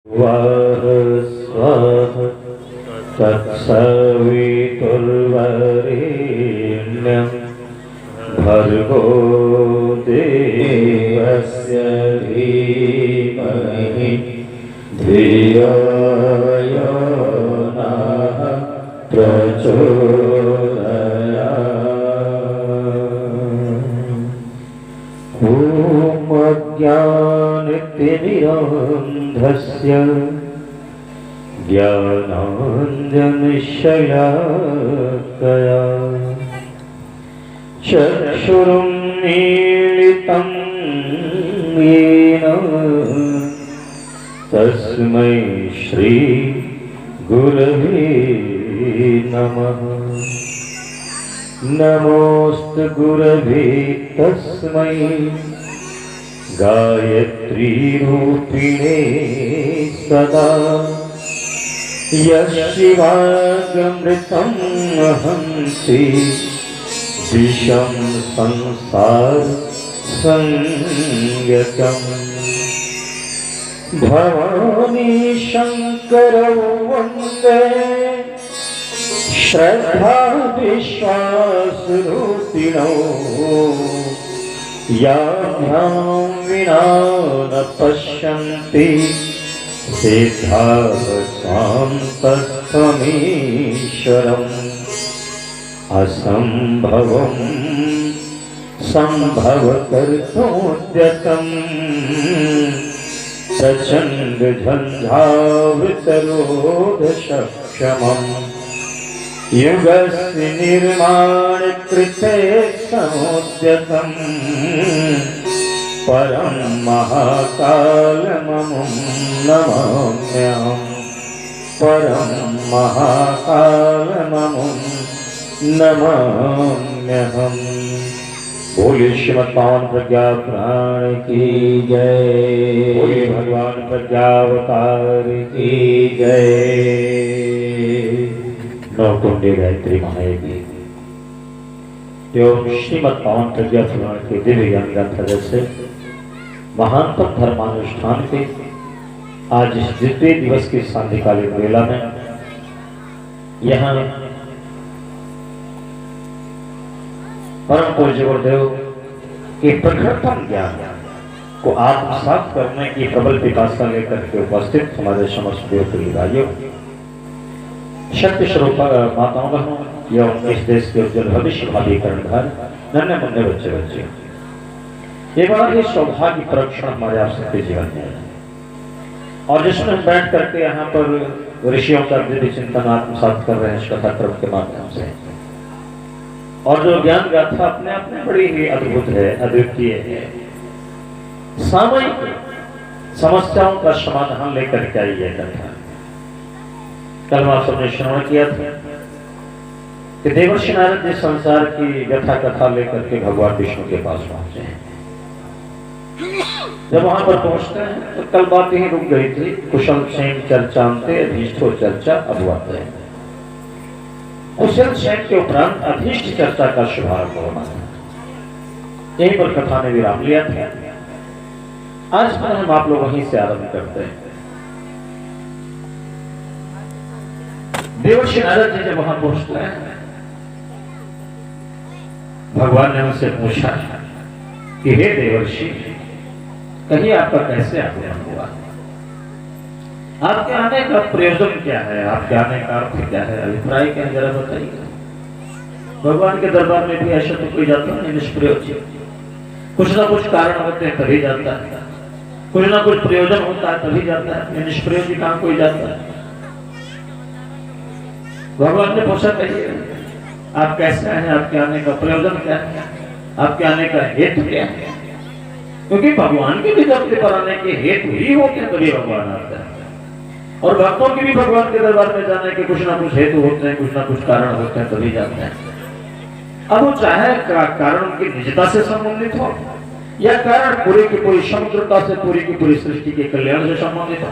वाह स्वाहा तत्सवितुर्वरेण्यं भर्गो देवस्य धीमहि धियो यो नः प्रचोदयात्। ॐ अज्ञानतिमिरान्धस्य ज्ञानाञ्जनशलाकया चक्षुरुन्मीलितं येन तस्मै श्री गुरवे नमः। नमोऽस्तु गुरवे तस्मै गायत्री रूपिणे सदा यशिवागमृतं हंसि विषं संसार संज्ञकम्। भवानी शंकरौ वन्दे श्रद्धा विश्वासरूपिणौ याभ्यां विना न पश्यन्ति सिद्धाः स्वान्तस्त्वमीश्वरम्। असम्भवं सम्भवकर्तुमुद्यतम् प्रचण्ड झञ्झावितरोधशक्षमम्। युगस्य निर्माणकृते समुद्यतम् परं महाकालममुं नमाम्यहम्। परं महाकालममुं नमाम्यहम्। बोलिए श्रीमद् पावन प्रज्ञा पुराण की जय। बोलिए भगवान प्रज्ञावतार की जय। नवकुंडी गायत्री महायज्ञ एवं श्रीमद् पावन प्रज्ञा पुराण के दिव्य ज्ञान गाथा जैसे महानतम धर्मानुष्ठान के आज इस द्वितीय दिवस की सांध्यकालीन वेला में यहाँ परम पूज्य गुरुदेव के प्रखरतम ज्ञान को आत्मसात करने की प्रबल पिपासा लेकर के उपस्थित हमारे समस्त प्रिय भाइयों, शक्ति स्वरूप माताओं बहनों एवं इस देश के उज्जवल भविष्य भावी कर्णधार नन्हे मुन्ने बच्चे बच्चे, ये बड़ा ही सौभाग्य प्रक्षण हमारे आप सबके जीवन में है और जिसमें हम बैठ करके यहाँ पर ऋषियों का दिव्य चिंतन आत्मसात कर रहे हैं इस कथा क्रम के माध्यम से। और जो ज्ञान गाथा अपने आप में बड़ी ही अद्भुत है, अद्वितीय है, सामयिक समस्याओं का समाधान लेकर के आई है कथा। कल आप सबने श्रवण किया था कि देवर्षि नारद जिस संसार की व्यथा कथा लेकर के भगवान विष्णु के पास पहुंचे हैं, जब वहां पर पहुंचते हैं तो कल बात ही रुक गई थी। कुशल क्षेम चर्चांते अधीष्टो चर्चा अभवत है। कुशल क्षेम के उपरांत अधीष्ट चर्चा का शुभारंभ होना है। यहीं पर कथा ने विराम लिया था। आज पर हम आप लोग वहीं से आरंभ करते हैं। देवर्षि नारद जी जब वहां पहुंचते हैं, भगवान ने उनसे पूछा कि हे देवर्षि, कहिए आपका कैसे आगमन हुआ? आपके आने का प्रयोजन क्या है? आपके आने का अर्थ क्या है? अभिप्राय क्या है, जरा बताइए। भगवान के दरबार में भी ऐसा तो कोई जाता नहीं निष्प्रयोज, कुछ ना कुछ कारण होते हैं तभी जाता है, कुछ ना कुछ प्रयोजन होता है तभी जाता है। निष्प्रयोज कहाँ कोई जाता है? भगवान ने पूछा कहिए आप कैसे हैं, आपके आने का प्रयोजन क्या है, आपके आने का हेतु क्या है? क्योंकि भगवान के भी धरती पर आने के हेतु ही होते हैं तभी भगवान आता है, और भक्तों के भी भगवान के दरबार में जाने के कुछ ना कुछ हेतु होते हैं, कुछ ना कुछ कारण होते हैं तभी जाते हैं। अब वो चाहे कारण उनकी निजता से संबंधित हो या कारण पूरी की पूरी समुद्रता से, पूरी की पूरी सृष्टि के कल्याण से संबंधित हो,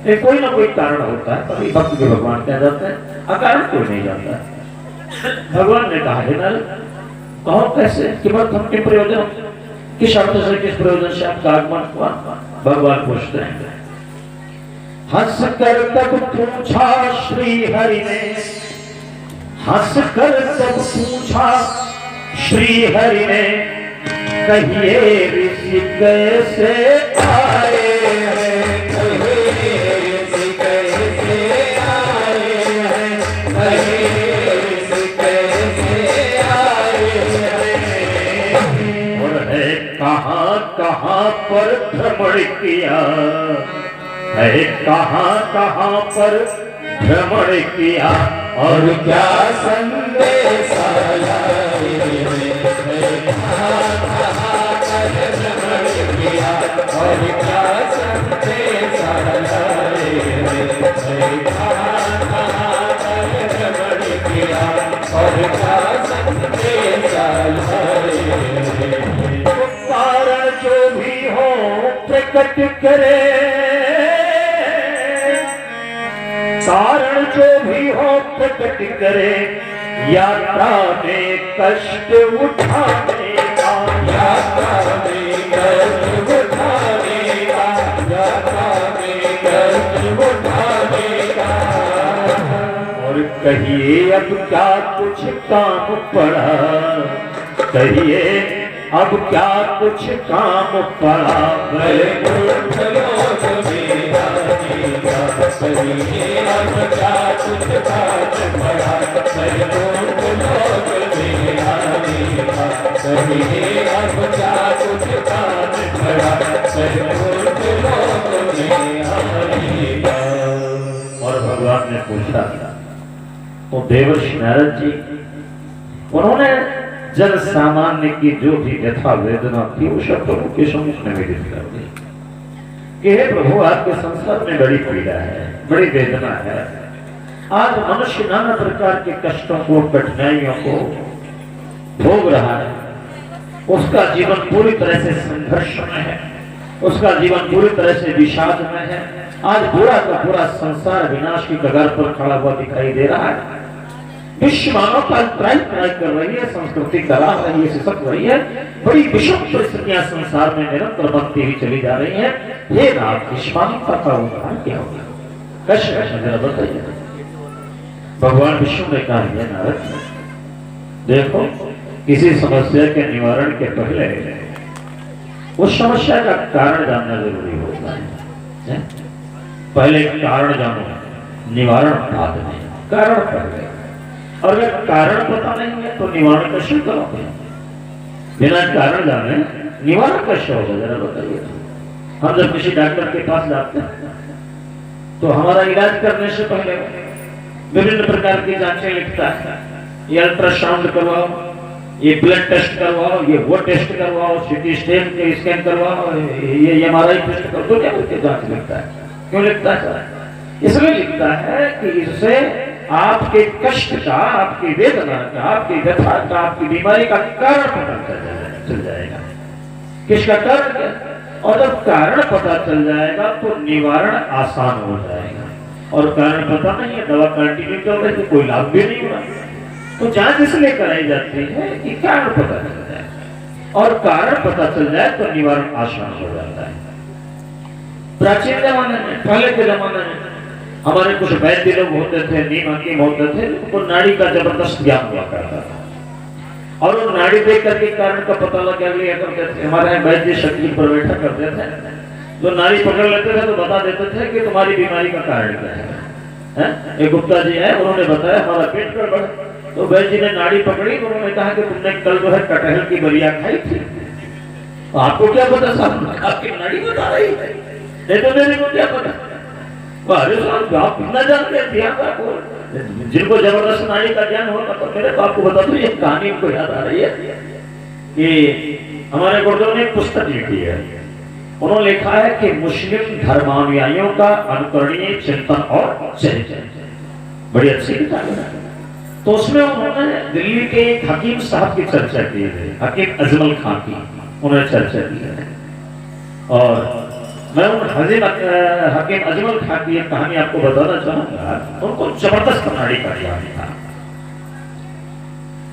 कोई ना कोई कारण होता है तभी भक्त के भगवान कह जाते हैं, अकारण कोई नहीं जाता है। भगवान ने कहा है ना, कहो कैसे, किमर्थम के प्रयोजन, किस अर्थ से, किस प्रयोजन से आपका आगमन हुआ? भगवान पूछते हैं। हंस कर तब पूछा श्री हरि ने, हंस कर तब पूछा श्री हरि ने, कहिए ऋषि कैसे आए हैं, कहिए ऋषि कैसे आए हैं, कहिए ऋषि कैसे आए हैं। और है कहाँ कहाँ पर भ्रमण किया, है कहाँ कहाँ पर भ्रमण किया, और क्या संदेश आया, और क्या संदेश किया, और क्या संदेश कारण जो भी हो प्रकट करे, कारण जो भी हो प्रकट करे, यात्रा में कष्ट उठाने का, यात्रा में कष्ट उठाने का, यात्रा में कष्ट उठाने का। और कहिए अब क्या कुछ काम पड़ा, कहिए अब क्या कुछ काम पड़ा, कहिए अब क्या कुछ काम पड़ा, और भगवान ने पूछा तो देवर्षि नारद जी, उन्होंने जन सामान्य की जो भी व्यथा वेदना थी वो सब प्रभु के सम्मुख में विदित कर दी कि हे प्रभु आपके संसार में बड़ी पीड़ा है, बड़ी वेदना है। आज मनुष्य नाना प्रकार के कष्टों को, कठिनाइयों को भोग रहा है, उसका जीवन पूरी तरह से संघर्ष में है, उसका जीवन पूरी तरह से विषाद में है। आज पूरा का पूरा संसार विनाश की कगार पर खड़ा हुआ दिखाई दे रहा है। विश्व मानवता त्राही कर रही है, संस्कृति करा रही है, सिसक रही है, बड़ी विषम परिस्थितियां संसार में निरंतर बनती हुई चली जा रही है। ये नाथ विश्व मानवता का उदाहरण क्या होगा, कैसे जरा बताइए। भगवान विष्णु ने कहा है नारद, देखो किसी समस्या के निवारण के पहले उस समस्या का कारण जानना जरूरी होता है। पहले कारण जानो, निवारण बाद में, कारण पहले। और अगर कारण पता नहीं है तो निवारण कैसे करोगे? बिना कारण जाने निवारण कैसे होगा, जरा बताइए। हम जब किसी डॉक्टर के पास जाते हैं तो हमारा इलाज करने से पहले विभिन्न प्रकार की जांचें लिखता है। ये अल्ट्रासाउंड करवाओ, ये ब्लड टेस्ट करवाओ, ये वो टेस्ट करवाओ, सीटी स्कैन करवाओ, ये एमआरआई टेस्ट करो, तो क्या करके जांच लिखता है? क्यों लिखता है? इसलिए लिखता है कि इससे आपके कष्ट का, आपकी वेदना का, आपकी व्यथा का, आपकी बीमारी का कारण पता चल जाएगा। किसका कारण क्या? और जब कारण पता चल जाएगा तो निवारण आसान हो जाएगा। और कारण पता नहीं है, दवा कंटिन्यू कर रहे तो कोई लाभ भी नहीं हुआ। तो जांच इसलिए कराई जाती है कि कारण पता चल जाए, और कारण पता चल जाए तो निवारण आसान हो जाता है। प्राचीन जमाने में, पहले के जमाने में हमारे कुछ वैद्य लोग होते थे, नीम हकीम होते थे, उनको नाड़ी का जबरदस्त ज्ञान हुआ करता था, और वो नाड़ी देख करके कारण का पता लगा लिया करते थे। हमारे यहाँ वैद्य शक्ति पर बैठा करते थे, जो नाड़ी पकड़ लेते थे तो बता देते थे कि तुम्हारी बीमारी का कारण क्या है। एक गुप्ता जी है, उन्होंने बताया हमारा पेट गड़बड़। तो वैद्य जी ने नाड़ी पकड़ी, तो उन्होंने कहा कि तुमने कल जो है कटहल की बलिया खाई थी। तो आपको क्या पता साहब, आपकी नाड़ी बता रही है, नहीं तो मेरे को क्या पता। अरे साहब आप कितना जानते हैं, जिनको जबरदस्त नाड़ी का ज्ञान होगा तो मेरे को आपको बता दो, ये कहानी को याद आ रही है कि हमारे गुरुदेव ने एक पुस्तक लिखी है। उन्होंने लिखा है कि मुस्लिम धर्मानुयायियों का अनुकरणीय चिंतन और चरित्र, बड़ी अच्छी किताब है। तो उसमें उन्होंने दिल्ली के एक हकीम साहब की चर्चा की है, हकीम अजमल खान की उन्होंने चर्चा की है। और मैं उन हकीम अजमल खान की एक कहानी आपको बताना चाहूंगा। उनको जबरदस्त नाड़ी का ज्ञान था।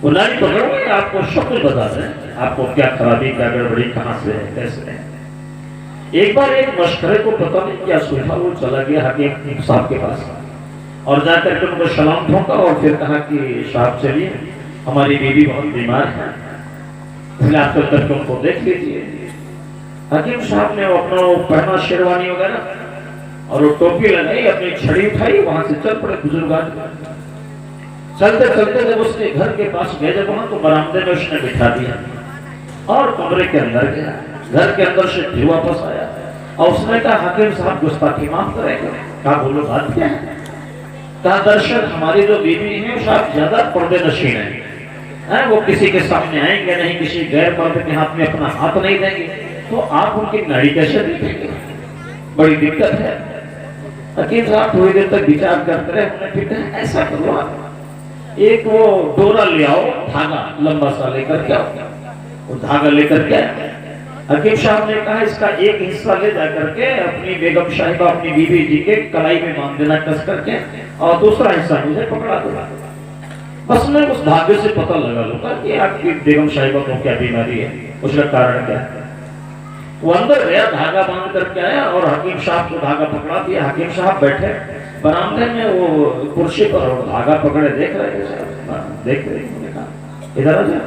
वो नाड़ी पकड़ोगे आपको सब कुछ बता दें, आपको क्या खराबी, क्या गड़बड़ी, कहां से है, कैसे है। एक बार एक मशकरे को पता नहीं क्या सूझा, वो चला गया हकीम साहब के पास और जाकर के उनको सलाम ठोका और फिर कहा कि साहब चलिए, हमारी बीवी बहुत बीमार है, इसलिए आप तब तक उनको देख लीजिए। हकीम साहब ने अपना वो पहना शेरवानी वगैरह और वो टोपी लगाई, अपनी छड़ी उठाई, वहां से चल पड़े बुजुर्ग आदमी। चलते चलते जब उसके घर के पास गए, जब वहां तो बरामदे में उसने बिठा दिया और कमरे के अंदर गया। घर के अंदर से फिर वापस आया और उसने कहा हकीम साहब गुस्ताखी माफ करेंगे। कहा बोलो बात क्या है? कहा दर्शक हमारी जो बीवी है साहब ज्यादा पर्दे नशीन है, वो किसी के सामने आएंगे नहीं, किसी गैर मर्द के हाथ में अपना हाथ नहीं देंगे, तो आप उनकी नाड़ी कैसे देखेंगे? बड़ी दिक्कत है। हकीम साहब थोड़ी देर तक विचार करते रहे, उन्होंने फिर कहा ऐसा करो आप एक वो डोरा ले आओ, धागा लंबा सा लेकर के आओ। वो धागा लेकर के हकीम साहब ने कहा इसका एक हिस्सा ले जाकर के अपनी बेगम साहिबा अपनी बीवी जी के कलाई में बांध देना कस करके, और दूसरा हिस्सा मुझे पकड़ा दो। बस मैं उस धागे से पता लगा लूंगा कि आपकी बेगम साहिबा को क्या बीमारी है, उसका कारण क्या है। वो अंदर गया, धागा बांध करके आया और हकीम साहब को धागा पकड़ा दिया। हकीम साहब बैठे बरामदे में वो कुर्सी पर और धागा पकड़े देख रहे देख रहे इधर आ जाए।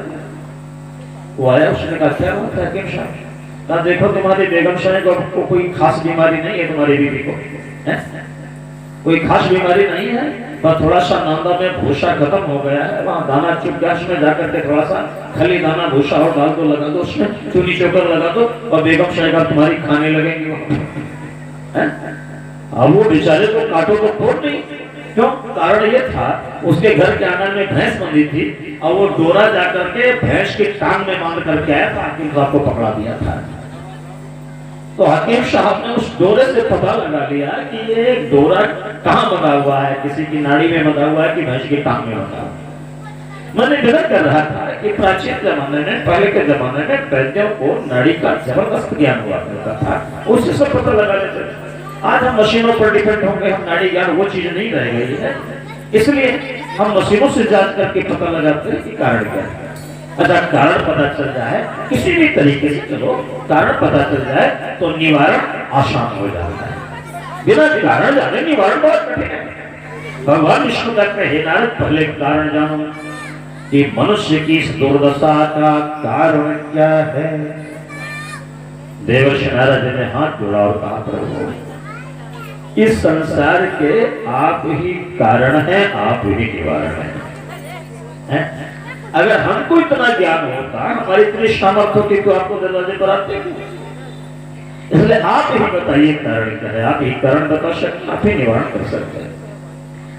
वो आया, उसने कहा क्या बात है हकीम साहब? कहा देखो तुम्हारी बेगम साहिबा को कोई खास बीमारी नहीं है, तुम्हारी बीवी को है? कोई खास बीमारी नहीं है, पर थोड़ा सा नांदा में भूसा खत्म हो गया है, वहाँ दाना चुप गया, उसमें जाकर के थोड़ा सा खली दाना भूसा और डाल दो, लगा दो, उसमें चूनी चोकर लगा दो और बेगम साहिबा तुम्हारी खाने लगेंगी। अब वो बेचारे को काटो तो फोड़ नहीं, क्यों? कारण ये था उसके घर के आंगन में भैंस बंधी थी और वो डोरा जाकर के भैंस की टांग में बांध करके आया था, हकीम साहब को पकड़ा दिया था। तो हकीम साहब ने उस डोरे से पता लगा लिया कि ये डोरा कहाँ बंधा हुआ है, किसी की नाड़ी में बंधा हुआ है कि भैंस की टांग में बंधा हुआ है। मैंने निर्णय कर रहा था कि प्राचीन जमाने में, पहले के जमाने में वैद्यों को नाड़ी का जबरदस्त ज्ञान हुआ करता था, उससे सब पता लगा लेते थे। आज हम मशीनों पर डिपेंड होंगे, हम नाड़ी ज्ञान वो चीज नहीं रह गई है, इसलिए हम मशीनों से जांच करके पता लगाते हैं कि कारण क्या है। अच्छा, कारण पता चल जाए किसी भी तरीके से, चलो कारण पता चल जाए तो निवारण आसान हो जाता है। बिना कारण जाने निवारण बहुत कठिन है। भगवान विष्णु कहते हैं हे नारद, पहले कारण जानो कि मनुष्य की इस दुर्दशा का कारण क्या है। देवर्षि नारद ने हाथ जोड़ा और कहा प्रभु इस संसार के आप ही कारण हैं, आप ही निवारण है। अगर हमको इतना ज्ञान होता, हमारी इतनी सामर्थ्य होती तो आपको दरवाजे पर आते। इसलिए आप ही बताइए कारण क्या है, आप ही कारण बता सकते, आप ही निवारण कर सकते हैं।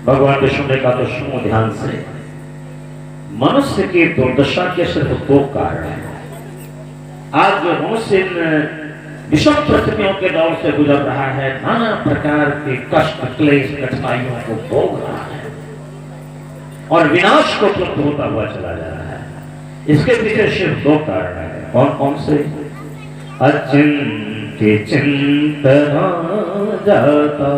भगवान विष्णु ने कहा तो सुनो ध्यान से, मनुष्य की दुर्दशा के सिर्फ दो कारण हैं। आज जो मनुष्य विषम परिस्थितियों के दौर से गुजर रहा है, नाना प्रकार के कष्ट क्लेश कठिनाइयों को भोग रहा है और विनाश को प्राप्त होता हुआ चला जा रहा है, इसके पीछे सिर्फ दो कारण है। कौन कौन से? अचिंत्य चिंतना जाता,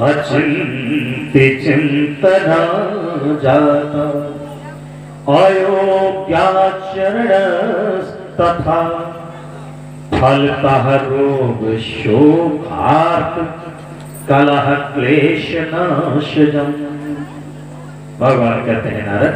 अचिंत्य चिंतना जाता, अयोग्याचरण तथा फलतः रोग शोकार्थ कलह क्लेश नाशजम। भगवान कहते हैं नारद,